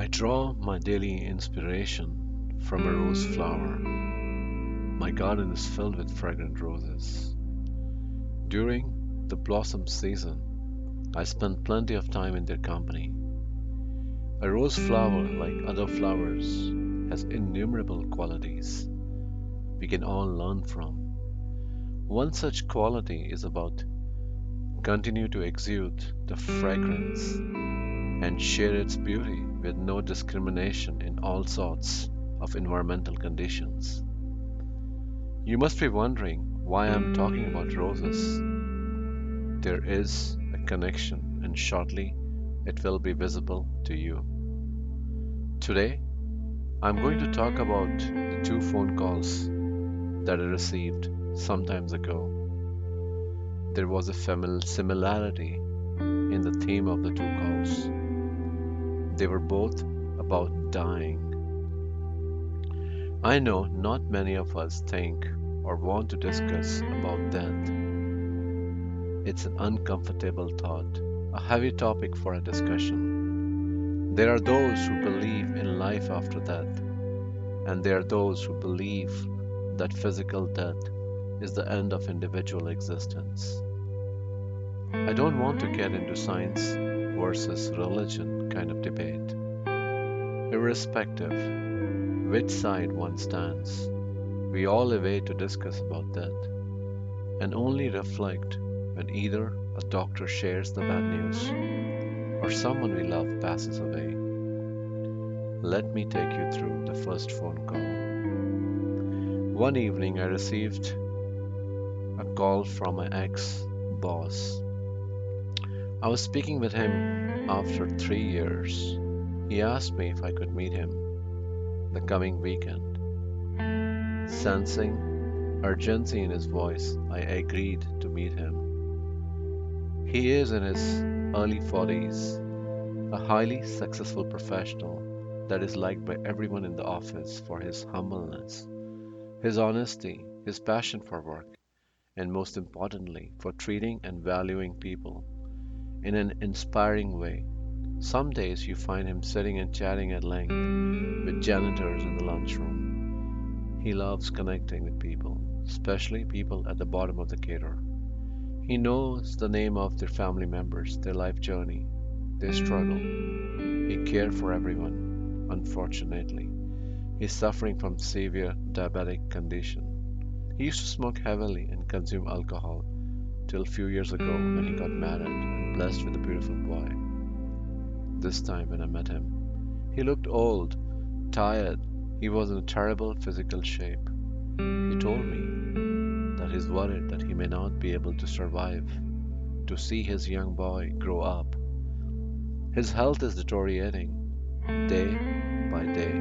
I draw my daily inspiration from a rose flower. My garden is filled with fragrant roses. During the blossom season, I spend plenty of time in their company. A rose flower, like other flowers, has innumerable qualities we can all learn from. One such quality is about continue to exude the fragrance and share its beauty with no discrimination in all sorts of environmental conditions. You must be wondering why I'm talking about roses. There is a connection, and shortly it will be visible to you. Today, I'm going to talk about the two phone calls that I received some times ago. There was a similarity in the theme of the two calls. They were both about dying. I know not many of us think or want to discuss about death. It's an uncomfortable thought, a heavy topic for a discussion. There are those who believe in life after death, and there are those who believe that physical death is the end of individual existence. I don't want to get into science versus religion kind of debate. Irrespective which side one stands, we all have a way to discuss about death and only reflect when either a doctor shares the bad news or someone we love passes away. Let me take you through the first phone call. One evening, I received a call from my ex boss. I was speaking with him after 3 years. He asked me if I could meet him the coming weekend. Sensing urgency in his voice, I agreed to meet him. He is in his early 40s, a highly successful professional that is liked by everyone in the office for his humbleness, his honesty, his passion for work, and most importantly, for treating and valuing people in an inspiring way. Some days you find him sitting and chatting at length with janitors in the lunchroom. He loves connecting with people, especially people at the bottom of the cater. He knows the name of their family members, their life journey, their struggle. He cares for everyone. Unfortunately, he's suffering from severe diabetic condition. He used to smoke heavily and consume alcohol till a few years ago when he got married and blessed with a beautiful boy. This time when I met him, he looked old, tired. He was in a terrible physical shape. He told me that he's worried that he may not be able to survive to see his young boy grow up. His health is deteriorating day by day.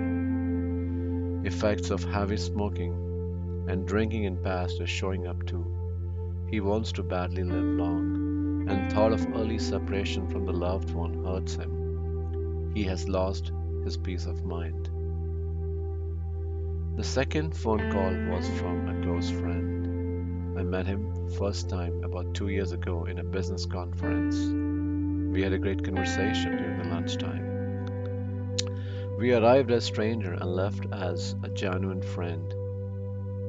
Effects of heavy smoking and drinking in past is showing up too. He wants to badly live long, and thought of early separation from the loved one hurts him. He has lost his peace of mind. The second phone call was from a close friend. I met him first time about 2 years ago in a business conference. We had a great conversation during the lunchtime. We arrived as strangers and left as a genuine friend.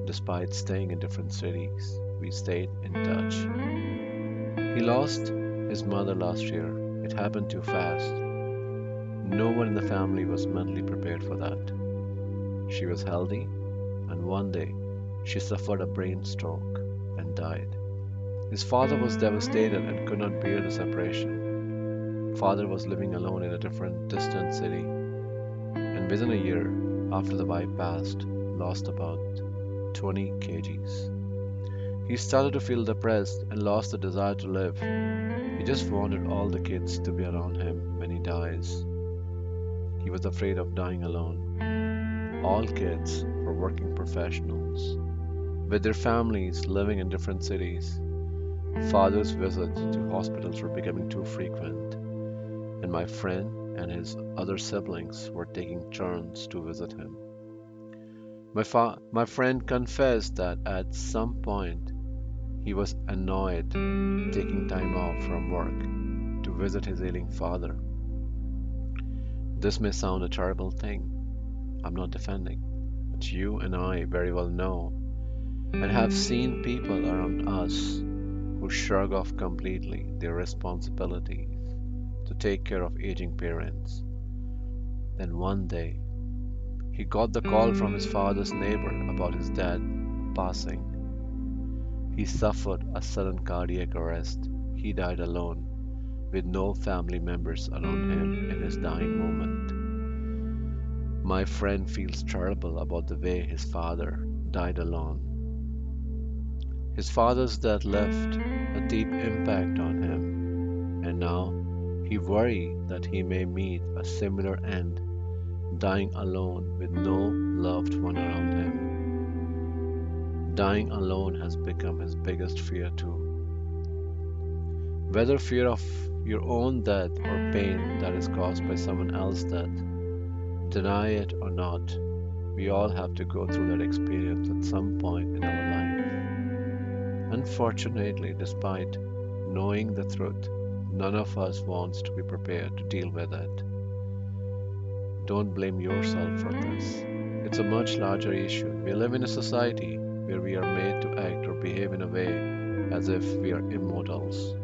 Despite staying in different cities, we stayed in touch. He lost his mother last year. It happened too fast. No one in the family was mentally prepared for that. She was healthy, and one day she suffered a brain stroke and died. His father was devastated and could not bear the separation. Father was living alone in a different, distant city, and within a year after the wife passed, lost about 20 kgs. He started to feel depressed and lost the desire to live. He just wanted all the kids to be around him when he dies. He was afraid of dying alone. All kids were working professionals, with their families living in different cities. Father's visits to hospitals were becoming too frequent, and my friend and his other siblings were taking turns to visit him. My friend confessed that at some point he was annoyed taking time off from work to visit his ailing father. This may sound a terrible thing. I'm not defending. But you and I very well know and have seen people around us who shrug off completely their responsibilities to take care of aging parents. Then one day, he got the call from his father's neighbor about his dad passing. He suffered a sudden cardiac arrest. He died alone, with no family members around him in his dying moment. My friend feels terrible about the way his father died alone. His father's death left a deep impact on him, and now he worries that he may meet a similar end, dying alone with no loved one around him. Dying alone has become his biggest fear too. Whether fear of your own death or pain that is caused by someone else's death, deny it or not, we all have to go through that experience at some point in our life. Unfortunately, despite knowing the truth, none of us wants to be prepared to deal with it. Don't blame yourself for this. It's a much larger issue. We live in a society where we are made to act or behave in a way as if we are immortals.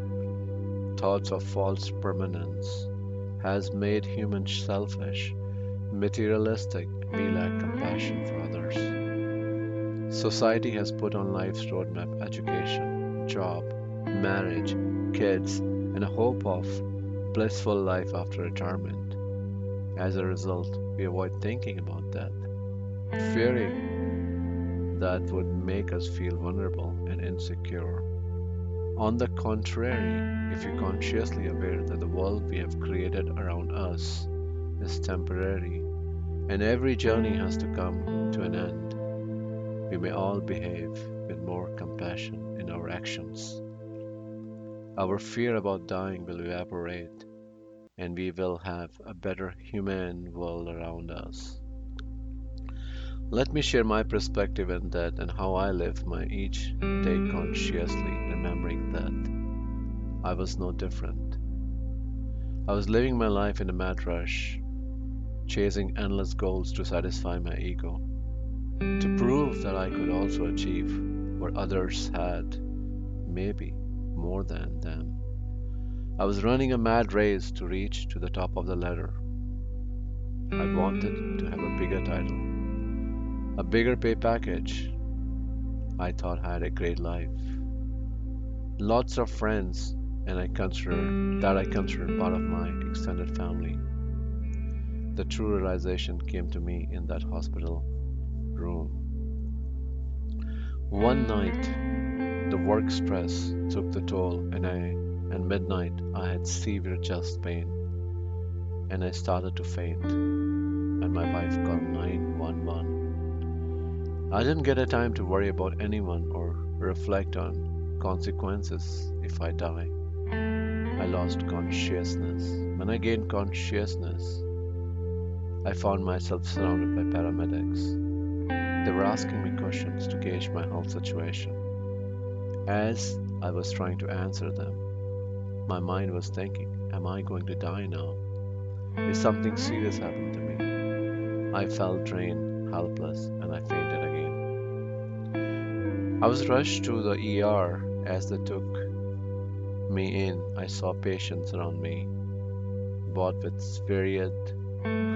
Thoughts of false permanence has made humans selfish, materialistic, and we lack compassion for others. Society has put on life's roadmap education, job, marriage, kids, and a hope of blissful life after retirement. As a result, we avoid thinking about death, fearing that would make us feel vulnerable and insecure. On the contrary, if you're consciously aware that the world we have created around us is temporary and every journey has to come to an end, we may all behave with more compassion in our actions. Our fear about dying will evaporate and we will have a better human world around us. Let me share my perspective on that and how I live my each day consciously remembering that I was no different. I was living my life in a mad rush, chasing endless goals to satisfy my ego, to prove that I could also achieve what others had, maybe more than them. I was running a mad race to reach to the top of the ladder. I wanted to have a bigger title, a bigger pay package. I thought I had a great life, lots of friends, and I considered part of my extended family. The true realization came to me in that hospital room. One night, the work stress took the toll, and midnight I had severe chest pain, and I started to faint, and my wife called 911. I didn't get a time to worry about anyone or reflect on consequences if I die. I lost consciousness. When I gained consciousness, I found myself surrounded by paramedics. They were asking me questions to gauge my health situation. As I was trying to answer them, my mind was thinking, am I going to die now? Is something serious happened to me? I felt drained, helpless, and I fainted again. I was rushed to the ER. As they took me in, I saw patients around me, both with varied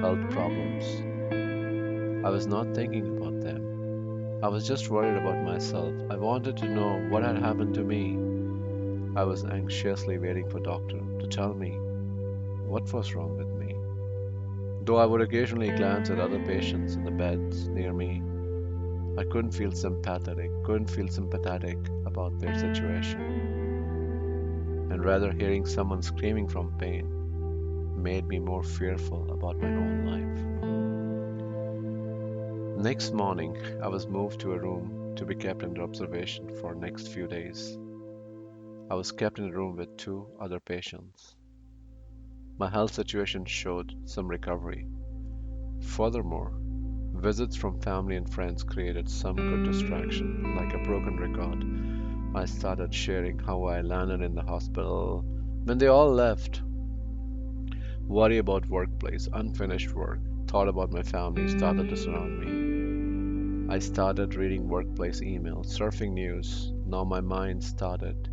health problems. I was not thinking about them. I was just worried about myself. I wanted to know what had happened to me. I was anxiously waiting for doctor to tell me what was wrong with me. Though I would occasionally glance at other patients in the beds near me, I couldn't feel sympathetic about their situation. And rather hearing someone screaming from pain made me more fearful about my own life. Next morning, I was moved to a room to be kept under observation for next few days. I was kept in a room with two other patients. My health situation showed some recovery. Furthermore, visits from family and friends created some good distraction, like a broken record. I started sharing how I landed in the hospital when they all left. Worry about workplace, unfinished work, thought about my family started to surround me. I started reading workplace emails, surfing news. Now my mind started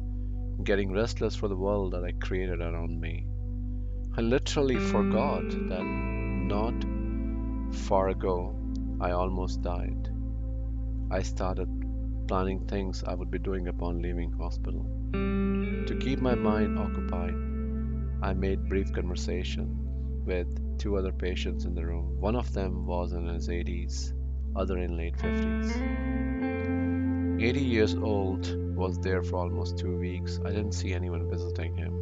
getting restless for the world that I created around me. I literally forgot that not far ago I almost died. I started planning things I would be doing upon leaving hospital. To keep my mind occupied, I made brief conversation with two other patients in the room. One of them was in his 80s, other in late 50s. 80 years old was there for almost 2 weeks. I didn't see anyone visiting him.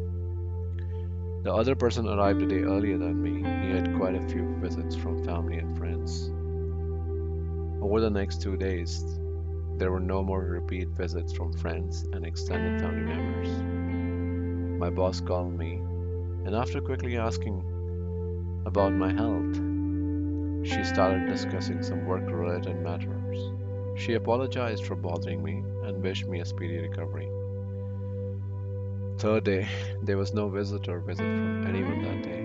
The other person arrived a day earlier than me. He had quite a few visits from family and friends. Over the next 2 days, there were no more repeat visits from friends and extended family members. My boss called me, and after quickly asking about my health, she started discussing some work-related matters. She apologized for bothering me and wished me a speedy recovery. Third day, there was no visitor visit from anyone that day.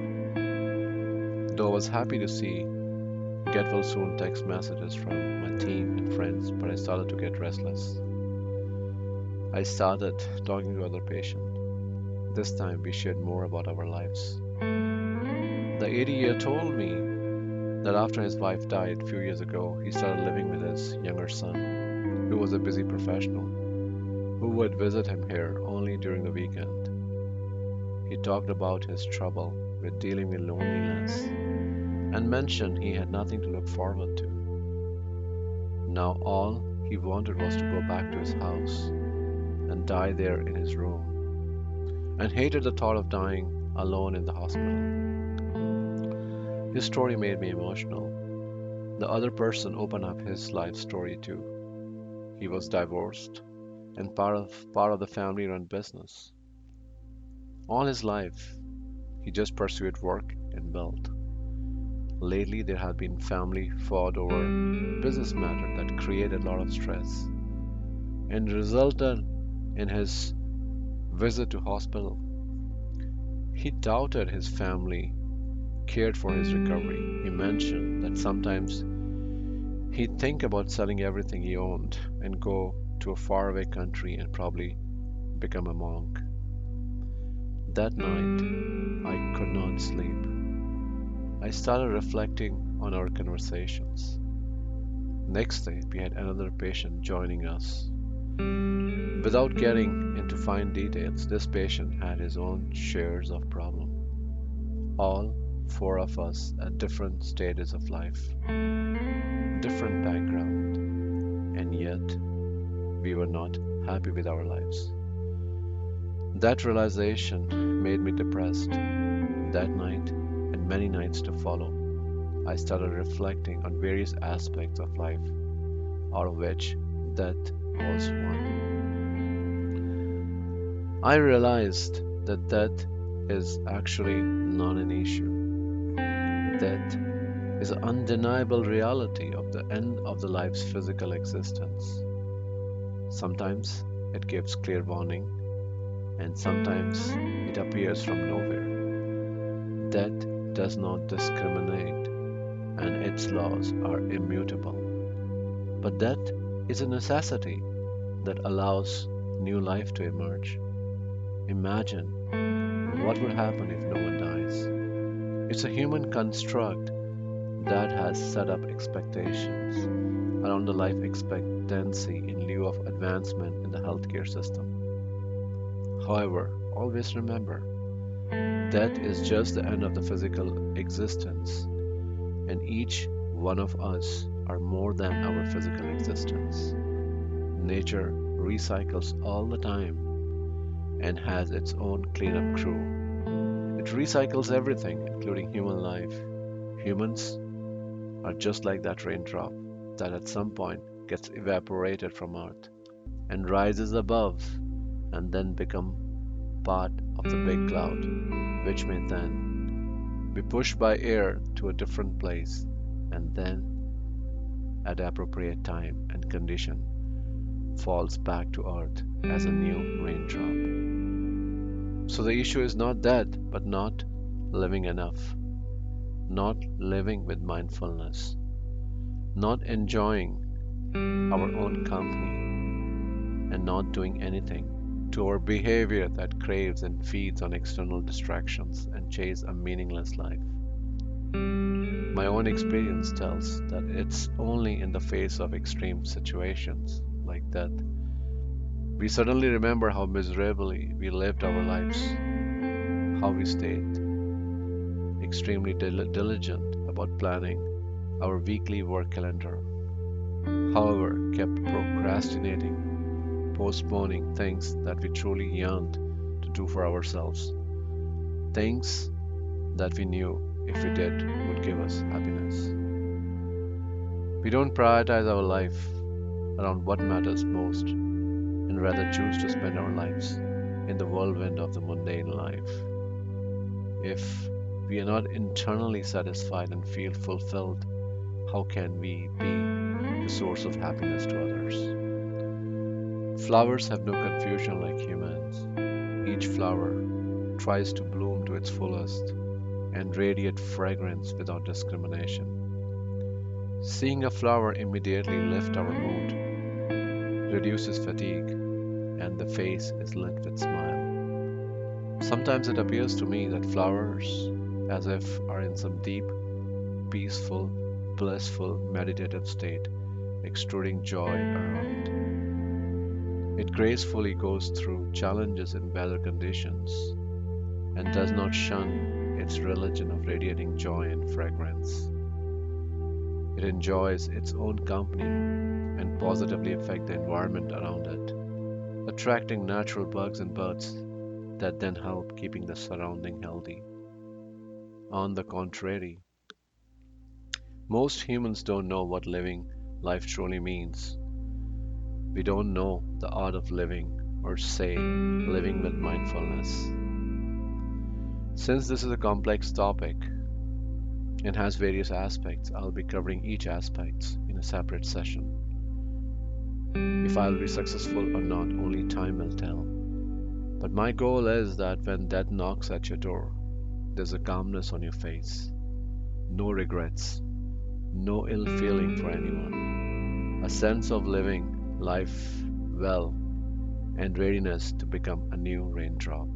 Though I was happy to see get well soon text messages from my team and friends, but I started to get restless. I started talking to other patients. This time we shared more about our lives. The 80-year told me that after his wife died a few years ago, he started living with his younger son, who was a busy professional, who would visit him here only during the weekend. He talked about his trouble with dealing with loneliness and mentioned he had nothing to look forward to. Now all he wanted was to go back to his house and die there in his room, and hated the thought of dying alone in the hospital. His story made me emotional. The other person opened up his life story too. He was divorced and part of the family run business. All his life, he just pursued work and wealth. Lately, there had been family fought over business matter that created a lot of stress and resulted in his visit to hospital. He doubted his family cared for his recovery. He mentioned that sometimes he'd think about selling everything he owned and go to a faraway country and probably become a monk. That night, I could not sleep. I started reflecting on our conversations. Next day, we had another patient joining us. Without getting into fine details, this patient had his own shares of problems. All four of us at different stages of life, different background, and yet we were not happy with our lives. That realization made me depressed. That night, and many nights to follow, I started reflecting on various aspects of life, out of which death was one. I realized that death is actually not an issue. Death is an undeniable reality of the end of the life's physical existence. Sometimes it gives clear warning, and sometimes it appears from nowhere. Death does not discriminate, and its laws are immutable. But death is a necessity that allows new life to emerge. Imagine what would happen if no one dies. It's a human construct that has set up expectations around the life expectancy in lieu of advancement in the healthcare system. However, always remember, death is just the end of the physical existence, and each one of us are more than our physical existence. Nature recycles all the time and has its own cleanup crew. It recycles everything, including human life. Humans are just like that raindrop that at some point gets evaporated from Earth and rises above and then become part of the big cloud, which may then be pushed by air to a different place and then, at the appropriate time and condition, falls back to Earth as a new raindrop. So the issue is not death, but not living enough, not living with mindfulness, not enjoying our own company, and not doing anything to our behavior that craves and feeds on external distractions and chase a meaningless life. My own experience tells that it's only in the face of extreme situations like death we suddenly remember how miserably we lived our lives, how we stayed extremely diligent about planning our weekly work calendar, however, kept procrastinating, postponing things that we truly yearned to do for ourselves, things that we knew if we did would give us happiness. We don't prioritize our life around what matters most and rather choose to spend our lives in the whirlwind of the mundane life. If we are not internally satisfied and feel fulfilled, how can we be the source of happiness to others? Flowers have no confusion like humans. Each flower tries to bloom to its fullest and radiate fragrance without discrimination. Seeing a flower immediately lifts our mood, reduces fatigue, and the face is lit with smile. Sometimes it appears to me that flowers, as if are in some deep, peaceful, blissful, meditative state, extruding joy around. It gracefully goes through challenges in weather conditions and does not shun its religion of radiating joy and fragrance. It enjoys its own company and positively affect the environment around it, attracting natural bugs and birds that then help keeping the surrounding healthy. On the contrary, most humans don't know what living life truly means. We don't know the art of living, or say, living with mindfulness. Since this is a complex topic and has various aspects, I'll be covering each aspect in a separate session. If I'll be successful or not, only time will tell. But my goal is that when death knocks at your door, there's a calmness on your face, no regrets, no ill feeling for anyone, a sense of living life well, and readiness to become a new raindrop.